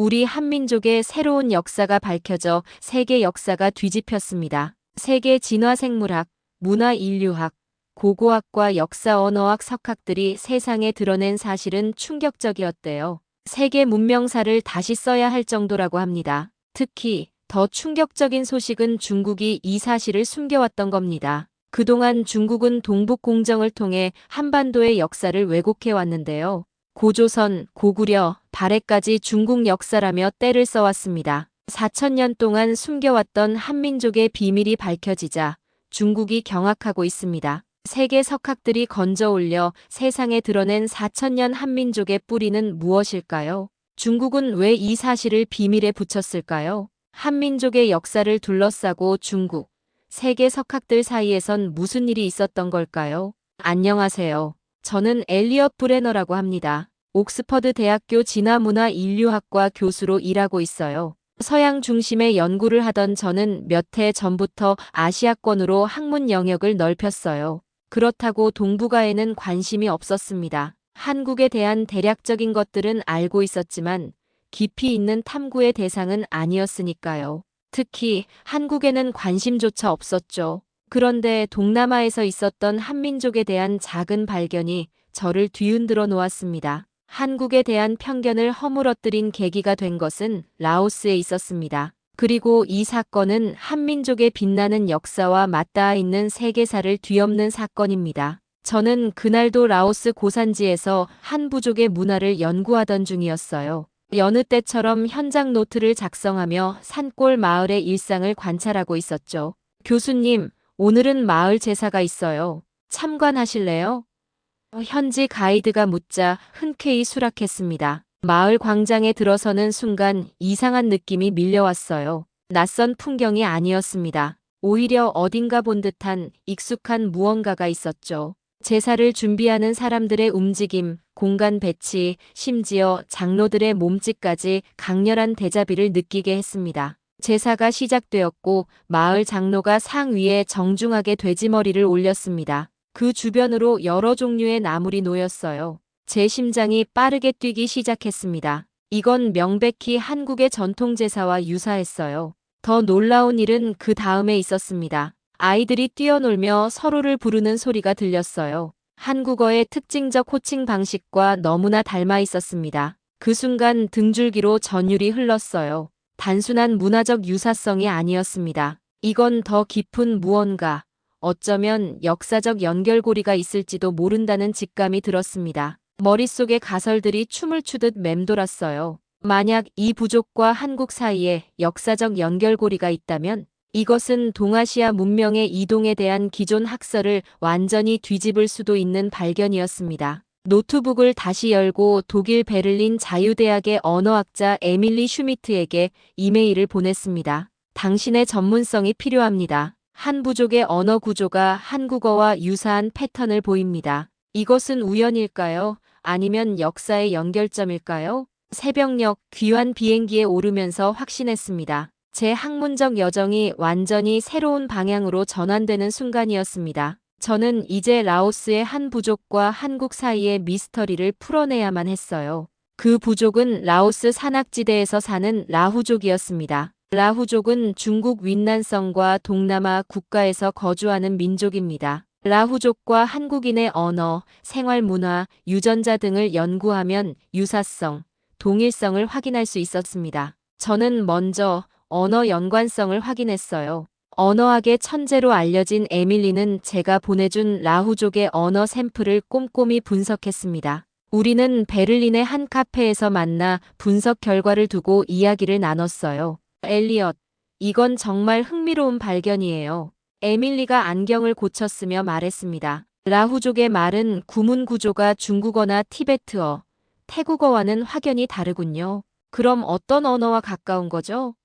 우리 한민족의 새로운 역사가 밝혀져 세계 역사가 뒤집혔습니다. 세계 진화생물학, 문화인류학, 고고학과 역사 언어학 석학들이 세상에 드러낸 사실은 충격적이었대요. 세계 문명사를 다시 써야 할 정도라고 합니다. 특히 더 충격적인 소식은 중국이 이 사실을 숨겨왔던 겁니다. 그동안 중국은 동북공정을 통해 한반도의 역사를 왜곡해 왔는데요. 고조선, 고구려, 발해까지 중국 역사라며 때를 써왔습니다. 4천년 동안 숨겨왔던 한민족의 비밀이 밝혀지자 중국이 경악하고 있습니다. 세계 석학들이 건져 올려 세상에 드러낸 4천년 한민족의 뿌리는 무엇일까요? 중국은 왜 이 사실을 비밀에 붙였을까요? 한민족의 역사를 둘러싸고 중국, 세계 석학들 사이에선 무슨 일이 있었던 걸까요? 안녕하세요. 저는 엘리엇 브레너라고 합니다. 옥스퍼드 대학교 진화문화인류학과 교수로 일하고 있어요. 서양 중심의 연구를 하던 저는 몇 해 전부터 아시아권으로 학문 영역을 넓혔어요. 그렇다고 동북아에는 관심이 없었습니다. 한국에 대한 대략적인 것들은 알고 있었지만 깊이 있는 탐구의 대상은 아니었으니까요. 특히 한국에는 관심조차 없었죠. 그런데 동남아에서 있었던 한민족에 대한 작은 발견이 저를 뒤흔들어 놓았습니다. 한국에 대한 편견을 허물어뜨린 계기가 된 것은 라오스에 있었습니다. 그리고 이 사건은 한민족의 빛나는 역사와 맞닿아 있는 세계사를 뒤엎는 사건입니다. 저는 그날도 라오스 고산지에서 한 부족의 문화를 연구하던 중이었어요. 여느 때처럼 현장 노트를 작성하며 산골 마을의 일상을 관찰하고 있었죠. 교수님, 오늘은 마을 제사가 있어요. 참관하실래요? 현지 가이드가 묻자 흔쾌히 수락했습니다. 마을 광장에 들어서는 순간 이상한 느낌이 밀려왔어요. 낯선 풍경이 아니었습니다. 오히려 어딘가 본 듯한 익숙한 무언가가 있었죠. 제사를 준비하는 사람들의 움직임, 공간 배치, 심지어 장로들의 몸짓까지 강렬한 대자비를 느끼게 했습니다. 제사가 시작되었고 마을 장로가 상 위에 정중하게 돼지머리를 올렸습니다. 그 주변으로 여러 종류의 나물이 놓였어요. 제 심장이 빠르게 뛰기 시작했습니다. 이건 명백히 한국의 전통 제사와 유사했어요. 더 놀라운 일은 그 다음에 있었습니다. 아이들이 뛰어놀며 서로를 부르는 소리가 들렸어요. 한국어의 특징적 호칭 방식과 너무나 닮아 있었습니다. 그 순간 등줄기로 전율이 흘렀어요. 단순한 문화적 유사성이 아니었습니다. 이건 더 깊은 무언가, 어쩌면 역사적 연결고리가 있을지도 모른다는 직감이 들었습니다. 머릿속에 가설들이 춤을 추듯 맴돌았어요. 만약 이 부족과 한국 사이에 역사적 연결고리가 있다면 이것은 동아시아 문명의 이동에 대한 기존 학설을 완전히 뒤집을 수도 있는 발견이었습니다. 노트북을 다시 열고 독일 베를린 자유대학의 언어학자 에밀리 슈미트에게 이메일을 보냈습니다. 당신의 전문성이 필요합니다. 한 부족의 언어 구조가 한국어와 유사한 패턴을 보입니다. 이것은 우연일까요? 아니면 역사의 연결점일까요? 새벽녘 귀환 비행기에 오르면서 확신했습니다. 제 학문적 여정이 완전히 새로운 방향으로 전환되는 순간이었습니다. 저는 이제 라오스의 한 부족과 한국 사이의 미스터리를 풀어내야만 했어요. 그 부족은 라오스 산악지대에서 사는 라후족이었습니다. 라후족은 중국 윈난성과 동남아 국가에서 거주하는 민족입니다. 라후족과 한국인의 언어, 생활 문화, 유전자 등을 연구하면 유사성, 동일성을 확인할 수 있었습니다. 저는 먼저 언어 연관성을 확인했어요. 언어학의 천재로 알려진 에밀리는 제가 보내준 라후족의 언어 샘플을 꼼꼼히 분석했습니다. 우리는 베를린의 한 카페에서 만나 분석 결과를 두고 이야기를 나눴어요. 엘리엇, 이건 정말 흥미로운 발견이에요. 에밀리가 안경을 고쳤으며 말했습니다. 라후족의 말은 구문 구조가 중국어나 티베트어, 태국어와는 확연히 다르군요. 그럼 어떤 언어와 가까운 거죠?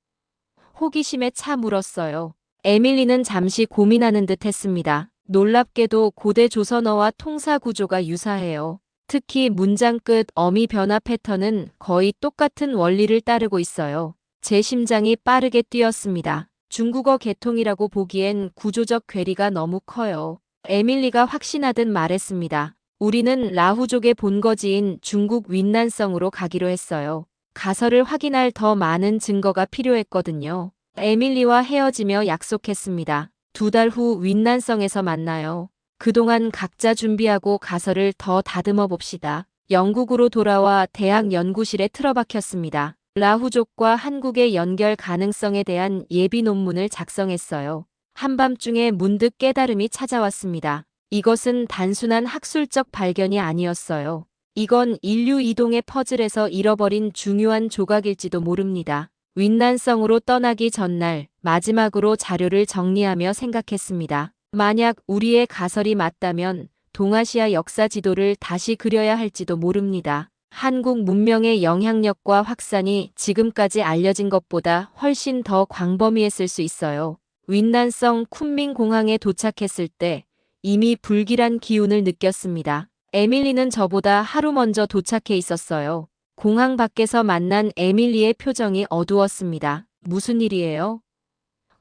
호기심에 차 물었어요. 에밀리는 잠시 고민하는 듯 했습니다. 놀랍게도 고대 조선어와 통사 구조가 유사해요. 특히 문장 끝 어미 변화 패턴은 거의 똑같은 원리를 따르고 있어요. 제 심장이 빠르게 뛰었습니다. 중국어 계통이라고 보기엔 구조적 괴리가 너무 커요. 에밀리가 확신하듯 말했습니다. 우리는 라후족의 본거지인 중국 윈난성으로 가기로 했어요. 가설을 확인할 더 많은 증거가 필요했거든요. 에밀리와 헤어지며 약속했습니다. 2달 후 윈난성에서 만나요. 그동안 각자 준비하고 가설을 더 다듬어 봅시다. 영국으로 돌아와 대학 연구실에 틀어박혔습니다. 라후족과 한국의 연결 가능성에 대한 예비 논문을 작성했어요. 한밤중에 문득 깨달음이 찾아왔습니다. 이것은 단순한 학술적 발견이 아니었어요. 이건 인류 이동의 퍼즐에서 잃어버린 중요한 조각일지도 모릅니다. 윈난성으로 떠나기 전날 마지막으로 자료를 정리하며 생각했습니다. 만약 우리의 가설이 맞다면 동아시아 역사 지도를 다시 그려야 할지도 모릅니다. 한국 문명의 영향력과 확산이 지금까지 알려진 것보다 훨씬 더 광범위했을 수 있어요. 윈난성 쿤밍공항에 도착했을 때 이미 불길한 기운을 느꼈습니다. 에밀리는 저보다 하루 먼저 도착해 있었어요. 공항 밖에서 만난 에밀리의 표정이 어두웠습니다. 무슨 일이에요?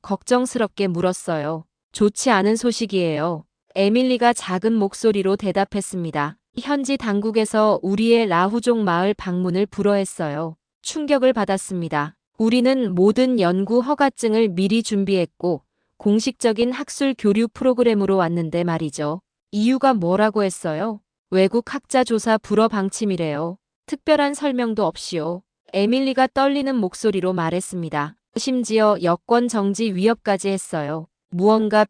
걱정스럽게 물었어요. 좋지 않은 소식이에요. 에밀리가 작은 목소리로 대답했습니다. 현지 당국에서 우리의 라후족 마을 방문을 불허했어요. 충격을 받았습니다. 우리는 모든 연구 허가증을 미리 준비했고 공식적인 학술 교류 프로그램으로 왔는데 말이죠. 이유가 뭐라고 했어요? 외국 학자 조사 불허 방침이래요. 특별한 설명도 없이요. 에밀리가 떨리는 목소리로 말했습니다. 심지어 여권 정지 위협까지 했어요. 무언가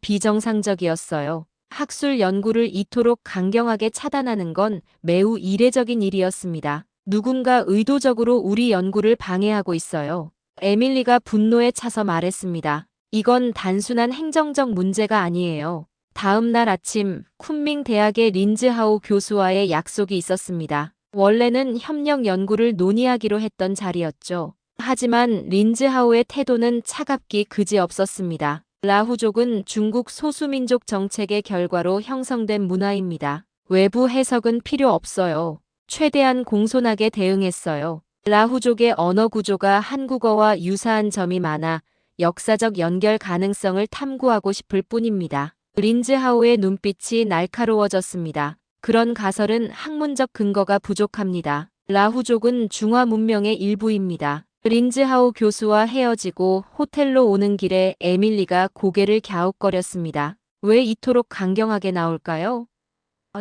비정상적이었어요. 학술 연구를 이토록 강경하게 차단하는 건 매우 이례적인 일이었습니다. 누군가 의도적으로 우리 연구를 방해하고 있어요. 에밀리가 분노에 차서 말했습니다. 이건 단순한 행정적 문제가 아니에요. 다음 날 아침 쿤밍 대학의 린즈하우 교수와의 약속이 있었습니다. 원래는 협력 연구를 논의하기로 했던 자리였죠. 하지만 린즈하우의 태도는 차갑기 그지없었습니다. 라후족은 중국 소수민족 정책의 결과로 형성된 문화입니다. 외부 해석은 필요 없어요. 최대한 공손하게 대응했어요. 라후족의 언어 구조가 한국어와 유사한 점이 많아 역사적 연결 가능성을 탐구하고 싶을 뿐입니다. 린즈하우의 눈빛이 날카로워졌습니다. 그런 가설은 학문적 근거가 부족합니다. 라후족은 중화 문명의 일부입니다. 린즈하우 교수와 헤어지고 호텔로 오는 길에 에밀리가 고개를 갸웃거렸습니다. 왜 이토록 강경하게 나올까요?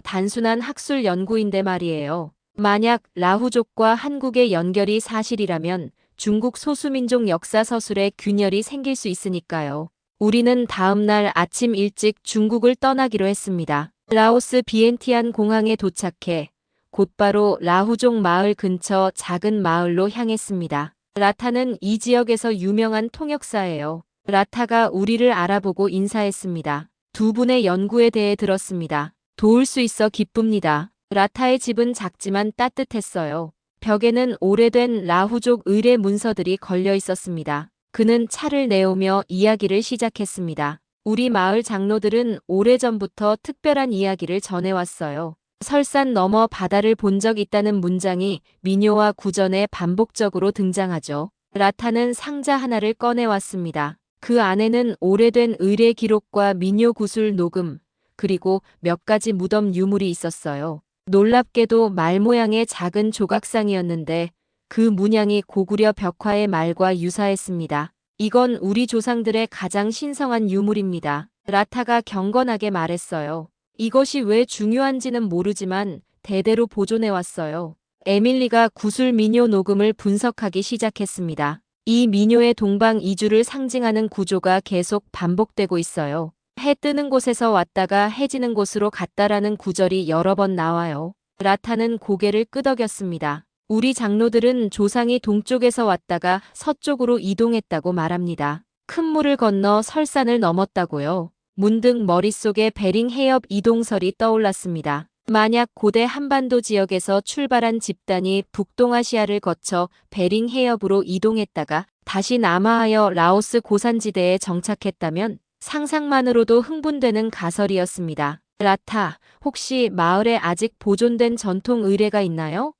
단순한 학술 연구인데 말이에요. 만약 라후족과 한국의 연결이 사실이라면 중국 소수민족 역사 서술에 균열이 생길 수 있으니까요. 우리는 다음 날 아침 일찍 중국을 떠나기로 했습니다. 라오스 비엔티안 공항에 도착해 곧바로 라후족 마을 근처 작은 마을로 향했습니다. 라타는 이 지역에서 유명한 통역사예요. 라타가 우리를 알아보고 인사했습니다. 두 분의 연구에 대해 들었습니다. 도울 수 있어 기쁩니다. 라타의 집은 작지만 따뜻했어요. 벽에는 오래된 라후족 의뢰 문서들이 걸려 있었습니다. 그는 차를 내오며 이야기를 시작했습니다. 우리 마을 장로들은 오래전부터 특별한 이야기를 전해왔어요. 설산 너머 바다를 본 적 있다는 문장이 민요와 구전에 반복적으로 등장하죠. 라타는 상자 하나를 꺼내왔습니다. 그 안에는 오래된 의뢰 기록과 민요 구술 녹음, 그리고 몇 가지 무덤 유물이 있었어요. 놀랍게도 말 모양의 작은 조각상이었는데 그 문양이 고구려 벽화의 말과 유사했습니다. 이건 우리 조상들의 가장 신성한 유물입니다. 라타가 경건하게 말했어요. 이것이 왜 중요한지는 모르지만 대대로 보존해왔어요. 에밀리가 구술 민요 녹음을 분석하기 시작했습니다. 이 민요의 동방 이주를 상징하는 구조가 계속 반복되고 있어요. 해 뜨는 곳에서 왔다가 해 지는 곳으로 갔다라는 구절이 여러 번 나와요. 라타는 고개를 끄덕였습니다. 우리 장로들은 조상이 동쪽에서 왔다가 서쪽으로 이동했다고 말합니다. 큰 물을 건너 설산을 넘었다고요. 문득 머릿속에 베링 해협 이동설이 떠올랐습니다. 만약 고대 한반도 지역에서 출발한 집단이 북동아시아를 거쳐 베링 해협으로 이동했다가 다시 남하하여 라오스 고산지대에 정착했다면 상상만으로도 흥분되는 가설이었습니다. 라타, 혹시 마을에 아직 보존된 전통 의례가 있나요?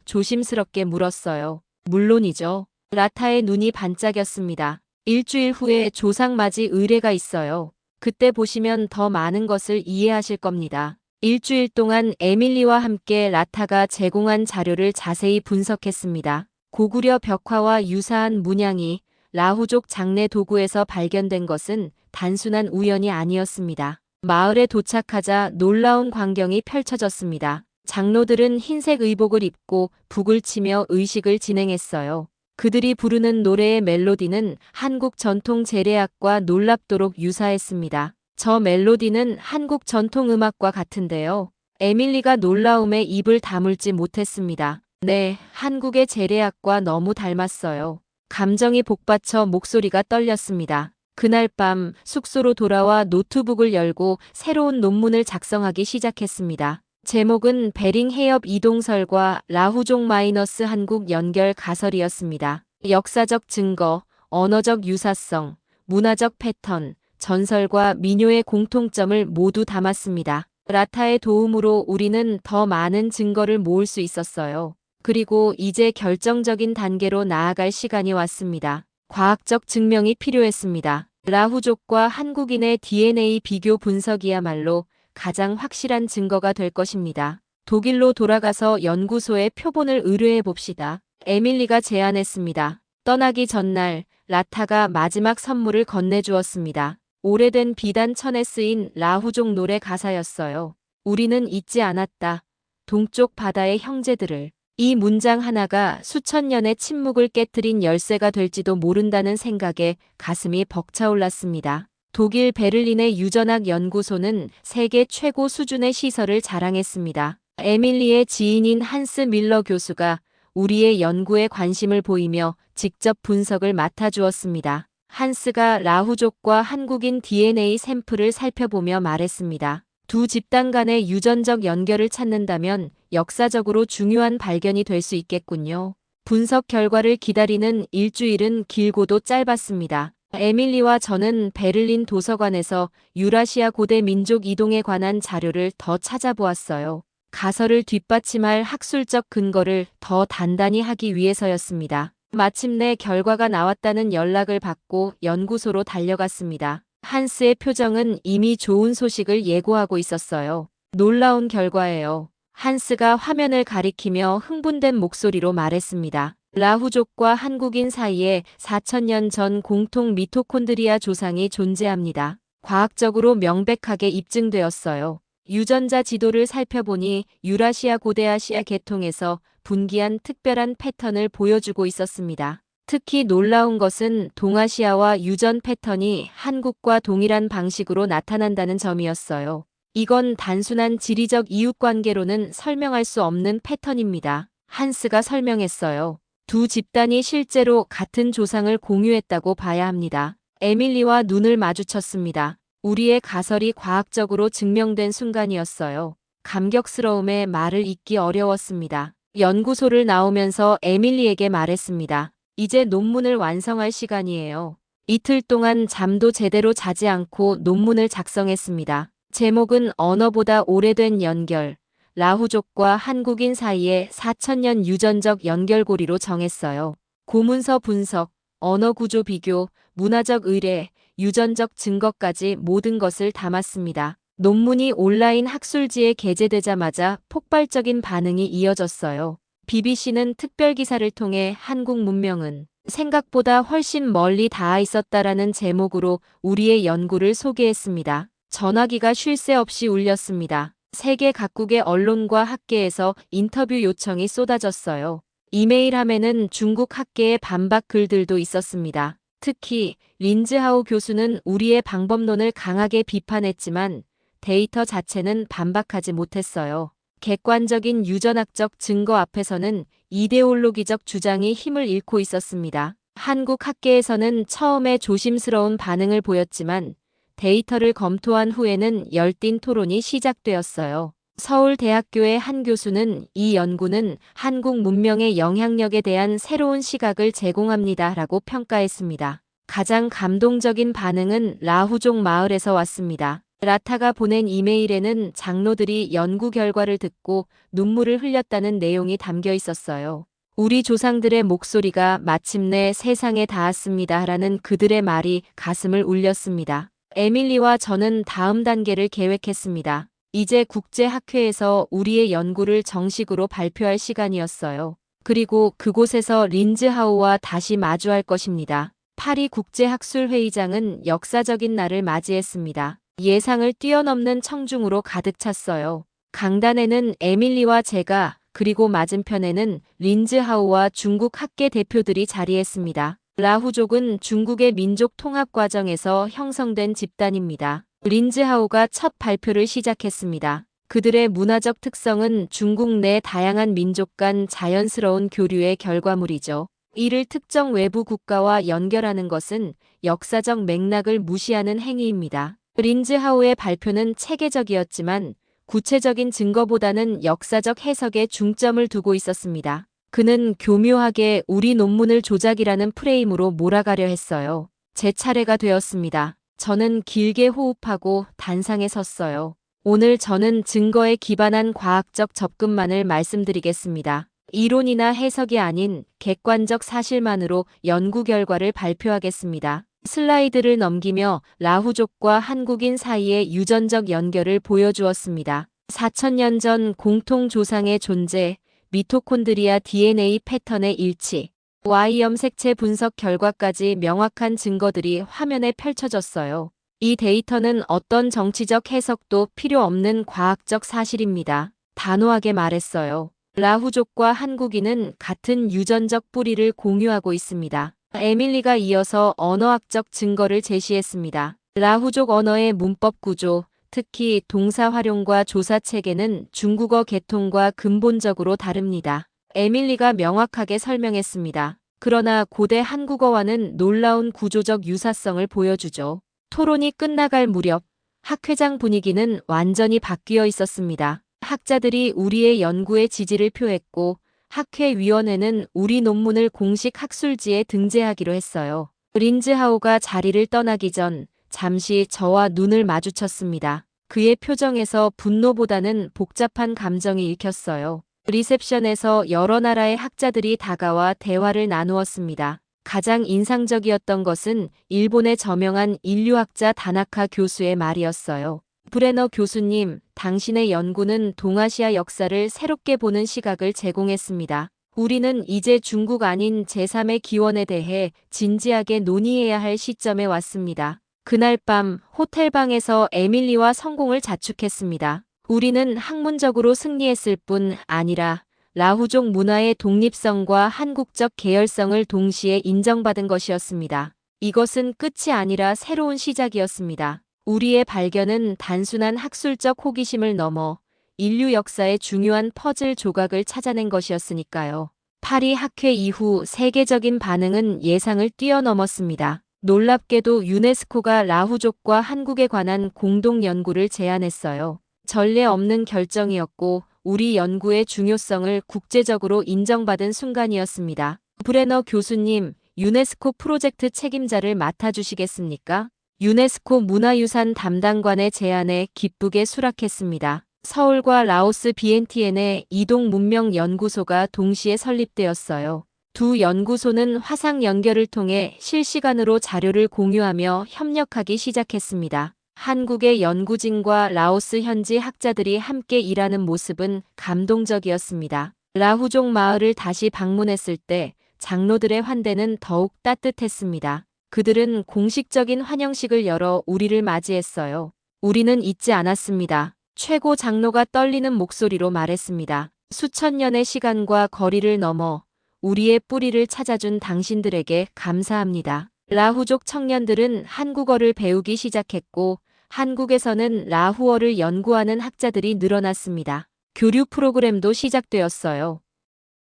조심스럽게 물었어요. 물론이죠. 라타의 눈이 반짝였습니다. 일주일 후에 조상맞이 의례가 있어요. 그때 보시면 더 많은 것을 이해하실 겁니다. 일주일 동안 에밀리와 함께 라타가 제공한 자료를 자세히 분석했습니다. 고구려 벽화와 유사한 문양이 라후족 장례 도구에서 발견된 것은 단순한 우연이 아니었습니다. 마을에 도착하자 놀라운 광경이 펼쳐졌습니다. 장로들은 흰색 의복을 입고 북을 치며 의식을 진행했어요. 그들이 부르는 노래의 멜로디는 한국 전통 재래악과 놀랍도록 유사했습니다. 저 멜로디는 한국 전통 음악과 같은데요. 에밀리가 놀라움에 입을 다물지 못했습니다. 네, 한국의 재래악과 너무 닮았어요. 감정이 복받쳐 목소리가 떨렸습니다. 그날 밤 숙소로 돌아와 노트북을 열고 새로운 논문을 작성하기 시작했습니다. 제목은 베링 해협 이동설과 라후족 마이너스 한국 연결 가설이었습니다. 역사적 증거, 언어적 유사성, 문화적 패턴, 전설과 민요의 공통점을 모두 담았습니다. 라타의 도움으로 우리는 더 많은 증거를 모을 수 있었어요. 그리고 이제 결정적인 단계로 나아갈 시간이 왔습니다. 과학적 증명이 필요했습니다. 라후족과 한국인의 DNA 비교 분석이야말로 가장 확실한 증거가 될 것입니다. 독일로 돌아가서 연구소에 표본을 의뢰해 봅시다. 에밀리가 제안했습니다. 떠나기 전날 라타가 마지막 선물을 건네주었습니다. 오래된 비단천에 쓰인 라후족 노래 가사였어요. 우리는 잊지 않았다. 동쪽 바다의 형제들을. 이 문장 하나가 수천 년의 침묵을 깨트린 열쇠가 될지도 모른다는 생각에 가슴이 벅차올랐습니다. 독일 베를린의 유전학 연구소는 세계 최고 수준의 시설을 자랑했습니다. 에밀리의 지인인 한스 밀러 교수가 우리의 연구에 관심을 보이며 직접 분석을 맡아주었습니다. 한스가 라후족과 한국인 DNA 샘플을 살펴보며 말했습니다. 두 집단 간의 유전적 연결을 찾는다면 역사적으로 중요한 발견이 될 수 있겠군요. 분석 결과를 기다리는 일주일은 길고도 짧았습니다. 에밀리와 저는 베를린 도서관에서 유라시아 고대 민족 이동에 관한 자료를 더 찾아보았어요. 가설을 뒷받침할 학술적 근거를 더 단단히 하기 위해서였습니다. 마침내 결과가 나왔다는 연락을 받고 연구소로 달려갔습니다. 한스의 표정은 이미 좋은 소식을 예고하고 있었어요. 놀라운 결과예요. 한스가 화면을 가리키며 흥분된 목소리로 말했습니다. 라후족과 한국인 사이에 4,000년 전 공통 미토콘드리아 조상이 존재합니다. 과학적으로 명백하게 입증되었어요. 유전자 지도를 살펴보니 유라시아 고대아시아 계통에서 분기한 특별한 패턴을 보여주고 있었습니다. 특히 놀라운 것은 동아시아와 유전 패턴이 한국과 동일한 방식으로 나타난다는 점이었어요. 이건 단순한 지리적 이웃관계로는 설명할 수 없는 패턴입니다. 한스가 설명했어요. 두 집단이 실제로 같은 조상을 공유했다고 봐야 합니다. 에밀리와 눈을 마주쳤습니다. 우리의 가설이 과학적으로 증명된 순간이었어요. 감격스러움에 말을 잇기 어려웠습니다. 연구소를 나오면서 에밀리에게 말했습니다. 이제 논문을 완성할 시간이에요. 이틀 동안 잠도 제대로 자지 않고 논문을 작성했습니다. 제목은 언어보다 오래된 연결, 라후족과 한국인 사이의 4,000년 유전적 연결고리로 정했어요. 고문서 분석, 언어 구조 비교, 문화적 의뢰, 유전적 증거까지 모든 것을 담았습니다. 논문이 온라인 학술지에 게재되자마자 폭발적인 반응이 이어졌어요. BBC는 특별 기사를 통해 한국 문명은 생각보다 훨씬 멀리 닿아 있었다라는 제목으로 우리의 연구를 소개했습니다. 전화기가 쉴 새 없이 울렸습니다. 세계 각국의 언론과 학계에서 인터뷰 요청이 쏟아졌어요. 이메일함에는 중국 학계의 반박 글들도 있었습니다. 특히 린즈하우 교수는 우리의 방법론을 강하게 비판했지만 데이터 자체는 반박하지 못했어요. 객관적인 유전학적 증거 앞에서는 이데올로기적 주장이 힘을 잃고 있었습니다. 한국 학계에서는 처음에 조심스러운 반응을 보였지만 데이터를 검토한 후에는 열띤 토론이 시작되었어요. 서울대학교의 한 교수는 이 연구는 한국 문명의 영향력에 대한 새로운 시각을 제공합니다라고 평가했습니다. 가장 감동적인 반응은 라후족 마을에서 왔습니다. 라타가 보낸 이메일에는 장로들이 연구 결과를 듣고 눈물을 흘렸다는 내용이 담겨 있었어요. 우리 조상들의 목소리가 마침내 세상에 닿았습니다라는 그들의 말이 가슴을 울렸습니다. 에밀리와 저는 다음 단계를 계획했습니다. 이제 국제학회에서 우리의 연구를 정식으로 발표할 시간이었어요. 그리고 그곳에서 린즈하우와 다시 마주할 것입니다. 파리 국제학술회의장은 역사적인 날을 맞이했습니다. 예상을 뛰어넘는 청중으로 가득 찼어요. 강단에는 에밀리와 제가, 그리고 맞은편에는 린즈하우와 중국 학계 대표들이 자리했습니다. 라후족은 중국의 민족 통합 과정에서 형성된 집단입니다. 린즈하우가 첫 발표를 시작했습니다. 그들의 문화적 특성은 중국 내 다양한 민족 간 자연스러운 교류의 결과물이죠. 이를 특정 외부 국가와 연결하는 것은 역사적 맥락을 무시하는 행위입니다. 린즈하우의 발표는 체계적이었지만 구체적인 증거보다는 역사적 해석에 중점을 두고 있었습니다. 그는 교묘하게 우리 논문을 조작이라는 프레임으로 몰아가려 했어요. 제 차례가 되었습니다. 저는 길게 호흡하고 단상에 섰어요. 오늘 저는 증거에 기반한 과학적 접근만을 말씀드리겠습니다. 이론이나 해석이 아닌 객관적 사실만으로 연구 결과를 발표하겠습니다. 슬라이드를 넘기며 라후족과 한국인 사이의 유전적 연결을 보여주었습니다. 4,000년 전 공통 조상의 존재, 미토콘드리아 DNA 패턴의 일치, Y 염색체 분석 결과까지 명확한 증거들이 화면에 펼쳐졌어요. 이 데이터는 어떤 정치적 해석도 필요 없는 과학적 사실입니다. 단호하게 말했어요. 라후족과 한국인은 같은 유전적 뿌리를 공유하고 있습니다. 에밀리가 이어서 언어학적 증거를 제시했습니다. 라후족 언어의 문법 구조, 특히 동사 활용과 조사 체계는 중국어 계통과 근본적으로 다릅니다. 에밀리가 명확하게 설명했습니다. 그러나 고대 한국어와는 놀라운 구조적 유사성을 보여주죠. 토론이 끝나갈 무렵 학회장 분위기는 완전히 바뀌어 있었습니다. 학자들이 우리의 연구에 지지를 표했고 학회위원회는 우리 논문을 공식 학술지에 등재하기로 했어요. 린즈하우가 자리를 떠나기 전 잠시 저와 눈을 마주쳤습니다. 그의 표정에서 분노보다는 복잡한 감정이 읽혔어요. 리셉션에서 여러 나라의 학자들이 다가와 대화를 나누었습니다. 가장 인상적이었던 것은 일본의 저명한 인류학자 다나카 교수의 말이었어요. 브레너 교수님, 당신의 연구는 동아시아 역사를 새롭게 보는 시각을 제공했습니다. 우리는 이제 중국 아닌 제3의 기원에 대해 진지하게 논의해야 할 시점에 왔습니다. 그날 밤 호텔방에서 에밀리와 성공을 자축했습니다. 우리는 학문적으로 승리했을 뿐 아니라 라후족 문화의 독립성과 한국적 계열성을 동시에 인정받은 것이었습니다. 이것은 끝이 아니라 새로운 시작이었습니다. 우리의 발견은 단순한 학술적 호기심을 넘어 인류 역사의 중요한 퍼즐 조각을 찾아낸 것이었으니까요. 파리 학회 이후 세계적인 반응은 예상을 뛰어넘었습니다. 놀랍게도 유네스코가 라후족과 한국에 관한 공동 연구를 제안했어요. 전례 없는 결정이었고 우리 연구의 중요성을 국제적으로 인정받은 순간이었습니다. 브레너 교수님, 유네스코 프로젝트 책임자를 맡아주시겠습니까? 유네스코 문화유산 담당관의 제안에 기쁘게 수락했습니다. 서울과 라오스 비엔티엔의 이동 문명 연구소가 동시에 설립되었어요. 두 연구소는 화상 연결을 통해 실시간으로 자료를 공유하며 협력하기 시작했습니다. 한국의 연구진과 라오스 현지 학자들이 함께 일하는 모습은 감동적이었습니다. 라후족 마을을 다시 방문했을 때 장로들의 환대는 더욱 따뜻했습니다. 그들은 공식적인 환영식을 열어 우리를 맞이했어요. 우리는 잊지 않았습니다. 최고 장로가 떨리는 목소리로 말했습니다. 수천 년의 시간과 거리를 넘어 우리의 뿌리를 찾아준 당신들에게 감사합니다. 라후족 청년들은 한국어를 배우기 시작했고 한국에서는 라후어를 연구하는 학자들이 늘어났습니다. 교류 프로그램도 시작되었어요.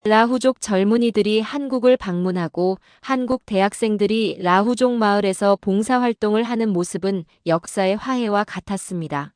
라후족 젊은이들이 한국을 방문하고 한국 대학생들이 라후족 마을에서 봉사활동을 하는 모습은 역사의 화해와 같았습니다.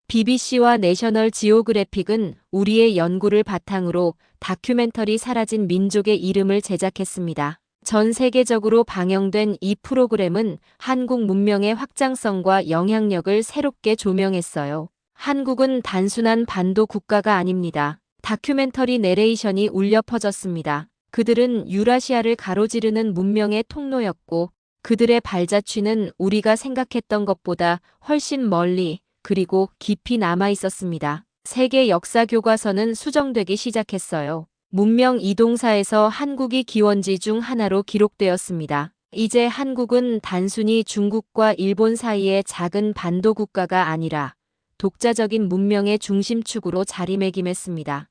BBC와 내셔널 지오그래픽은 우리의 연구를 바탕으로 다큐멘터리 사라진 민족의 이름을 제작했습니다. 전 세계적으로 방영된 이 프로그램은 한국 문명의 확장성과 영향력을 새롭게 조명했어요. 한국은 단순한 반도 국가가 아닙니다. 다큐멘터리 내레이션이 울려 퍼졌습니다. 그들은 유라시아를 가로지르는 문명의 통로였고 그들의 발자취는 우리가 생각했던 것보다 훨씬 멀리 그리고 깊이 남아 있었습니다. 세계 역사 교과서는 수정되기 시작했어요. 문명 이동사에서 한국이 기원지 중 하나로 기록되었습니다. 이제 한국은 단순히 중국과 일본 사이의 작은 반도 국가가 아니라 독자적인 문명의 중심축으로 자리매김했습니다.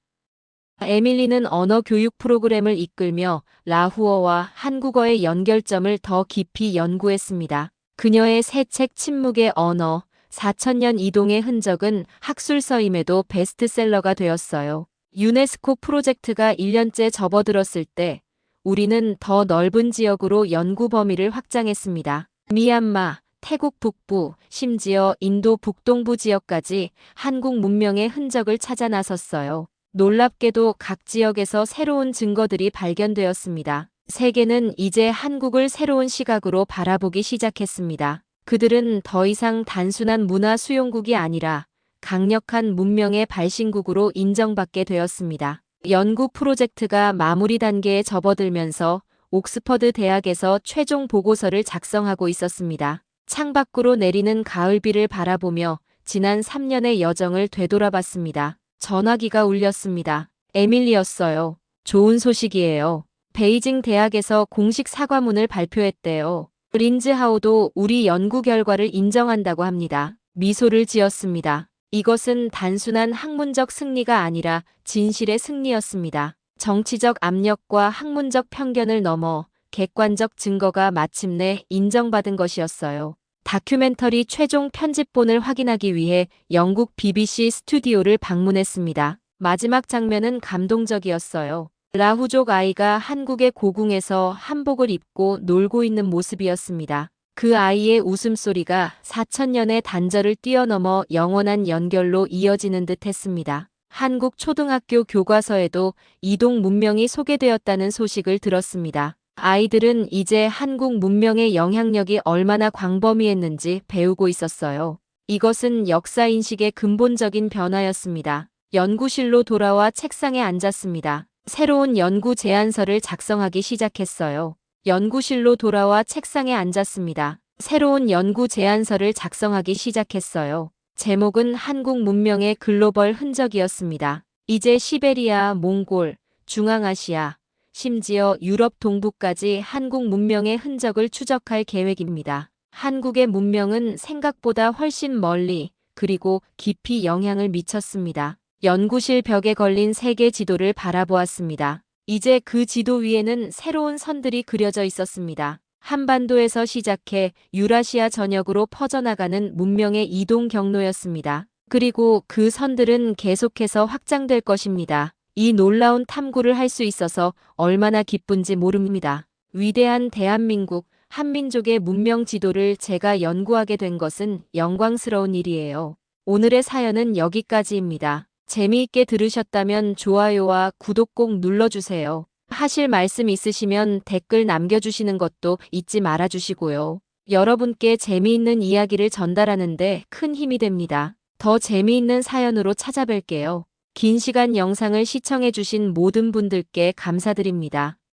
에밀리는 언어 교육 프로그램을 이끌며 라후어와 한국어의 연결점을 더 깊이 연구했습니다. 그녀의 새 책 침묵의 언어, 4000년 이동의 흔적은 학술서임에도 베스트셀러가 되었어요. 유네스코 프로젝트가 1년째 접어들었을 때 우리는 더 넓은 지역으로 연구 범위를 확장했습니다. 미얀마, 태국 북부, 심지어 인도 북동부 지역까지 한국 문명의 흔적을 찾아 나섰어요. 놀랍게도 각 지역에서 새로운 증거들이 발견되었습니다. 세계는 이제 한국을 새로운 시각으로 바라보기 시작했습니다. 그들은 더 이상 단순한 문화 수용국이 아니라 강력한 문명의 발신국으로 인정받게 되었습니다. 연구 프로젝트가 마무리 단계에 접어들면서 옥스퍼드 대학에서 최종 보고서를 작성하고 있었습니다. 창밖으로 내리는 가을비를 바라보며 지난 3년의 여정을 되돌아봤습니다. 전화기가 울렸습니다. 에밀리였어요. 좋은 소식이에요. 베이징 대학에서 공식 사과문을 발표했대요. 린즈하오도 우리 연구 결과를 인정한다고 합니다. 미소를 지었습니다. 이것은 단순한 학문적 승리가 아니라 진실의 승리였습니다. 정치적 압력과 학문적 편견을 넘어 객관적 증거가 마침내 인정받은 것이었어요. 다큐멘터리 최종 편집본을 확인하기 위해 영국 BBC 스튜디오를 방문했습니다. 마지막 장면은 감동적이었어요. 라후족 아이가 한국의 고궁에서 한복을 입고 놀고 있는 모습이었습니다. 그 아이의 웃음소리가 4000년의 단절을 뛰어넘어 영원한 연결로 이어지는 듯 했습니다. 한국 초등학교 교과서에도 이동 문명이 소개되었다는 소식을 들었습니다. 아이들은 이제 한국 문명의 영향력이 얼마나 광범위했는지 배우고 있었어요. 이것은 역사인식의 근본적인 변화였습니다. 연구실로 돌아와 책상에 앉았습니다. 새로운 연구 제안서를 작성하기 시작했어요. 연구실로 돌아와 책상에 앉았습니다. 새로운 연구 제안서를 작성하기 시작했어요. 제목은 한국 문명의 글로벌 흔적이었습니다. 이제 시베리아, 몽골, 중앙아시아, 심지어 유럽 동부까지 한국 문명의 흔적을 추적할 계획입니다. 한국의 문명은 생각보다 훨씬 멀리 그리고 깊이 영향을 미쳤습니다. 연구실 벽에 걸린 세계 지도를 바라보았습니다. 이제 그 지도 위에는 새로운 선들이 그려져 있었습니다. 한반도에서 시작해 유라시아 전역으로 퍼져나가는 문명의 이동 경로였습니다. 그리고 그 선들은 계속해서 확장될 것입니다. 이 놀라운 탐구를 할 수 있어서 얼마나 기쁜지 모릅니다. 위대한 대한민국, 한민족의 문명 지도를 제가 연구하게 된 것은 영광스러운 일이에요. 오늘의 사연은 여기까지입니다. 재미있게 들으셨다면 좋아요와 구독 꼭 눌러주세요. 하실 말씀 있으시면 댓글 남겨주시는 것도 잊지 말아주시고요. 여러분께 재미있는 이야기를 전달하는데 큰 힘이 됩니다. 더 재미있는 사연으로 찾아뵐게요. 긴 시간 영상을 시청해주신 모든 분들께 감사드립니다.